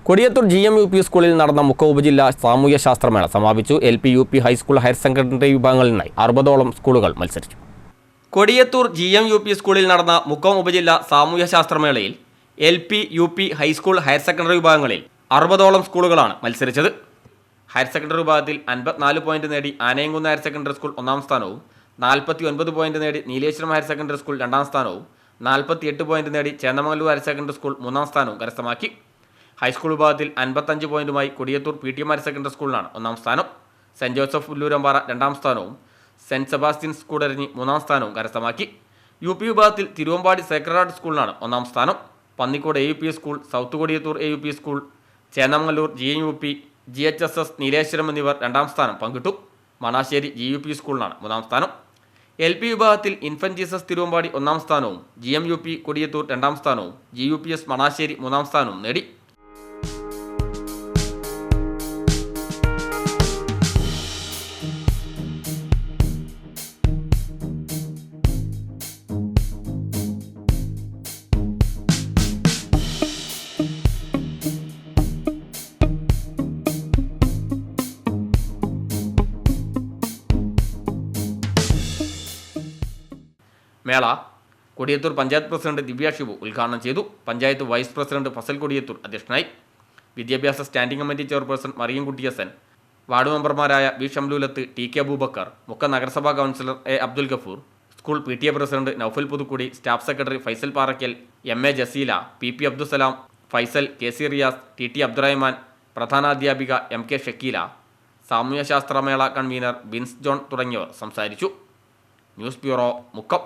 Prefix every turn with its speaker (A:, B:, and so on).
A: Kodiyathur GM UP സ്കൂളിൽ നടന്ന മുക്കം ഉപജില്ലാ സാമൂഹ്യശാസ്ത്രമേള സമാപിച്ചു. LP, UP, high school, higher secondary വിഭാഗങ്ങളിൽ നിന്നായി 60ഓളം സ്കൂളുകൾ മത്സരിച്ചു. കൊടിയത്തൂർ GM UP സ്കൂളിൽ നടന്ന മുക്കം ഉപജില്ലാ സാമൂഹ്യശാസ്ത്രമേളയിൽ LP, UP, high school, higher secondary വിഭാഗങ്ങളിൽ 60ഓളം സ്കൂളുകളാണ് മത്സരിച്ചത്. ഹയർ സെക്കൻഡറി വിഭാഗത്തിൽ 54 പോയിന്റ് നേടി ആനയംകുന്ന് ഹയർ സെക്കൻഡറി സ്കൂൾ 1-ാം സ്ഥാനവും, 49 പോയിന്റ് നേടി നീലേശ്വരം ഹയർ സെക്കൻഡറി സ്കൂൾ 2-ാം സ്ഥാനവും, 48 പോയിന്റ് നേടി ചേന്നമംഗലൂർ ഹയർ സെക്കൻഡറി സ്കൂൾ 3-ാം സ്ഥാനവും കരസ്ഥമാക്കി. ഹൈസ്കൂൾ വിഭാഗത്തിൽ 55 പോയിന്റുമായി കൊടിയത്തൂർ PTM ഹയർ സെക്കൻഡറി സ്കൂളിനാണ് 1-ാം സ്ഥാനം. സെന്റ് ജോസഫ് പുല്ലൂരമ്പാറ 2-ാം സ്ഥാനവും, സെന്റ് സെബാസ്റ്റ്യൻസ് കൂടരഞ്ഞി 3-ാം സ്ഥാനവും കരസ്ഥമാക്കി. UP വിഭാഗത്തിൽ തിരുവമ്പാടി സേക്രഡ് ഹാർട്ട് സ്കൂളിനാണ് 1-ാം സ്ഥാനം. Pannikode AUP school, south Kodiyathur AUP school, Chennamangalur GM UP, GHSS Nileshwaram എന്നിവർ 2-ാം സ്ഥാനം പങ്കിട്ടു. മണാശ്ശേരി GUP സ്കൂളിനാണ് 3-ാം സ്ഥാനം. LP വിഭാഗത്തിൽ ഇൻഫന്റ് ജീസസ് തിരുവമ്പാടി 1-ാം സ്ഥാനവും, GM UP കൊടിയത്തൂർ 2-ാം സ്ഥാനവും, GUPS മണാശ്ശേരി 3-ാം സ്ഥാനവും നേടി. മേള കൊടിയത്തൂർ പഞ്ചായത്ത് പ്രസിഡന്റ് ദിവ്യ ഷിബു ഉദ്ഘാടനം ചെയ്തു. പഞ്ചായത്ത് വൈസ് പ്രസിഡന്റ് ഫസൽ കൊടിയത്തൂർ അധ്യക്ഷനായി. വിദ്യാഭ്യാസ standing committee chairperson Mariyamkutty Hasan, ward മെമ്പർമാരായ വി ഷംലൂലത്ത്, TK അബൂബക്കർ, മുക്കം നഗരസഭാ councillor A Abdul Gafoor, school PTA president Noufal Puthukkudi, staff secretary Faisal Paraykkal, MA Jaseela, PP Abdussalam, Faisal, KC Riyas, TT Abdurahman, പ്രധാനാധ്യാപിക MK ഷക്കീല, സാമൂഹ്യശാസ്ത്രമേള കൺവീനർ ബിൻസ് ജോൺ തുടങ്ങിയവർ സംസാരിച്ചു. News bureau, Mukkam.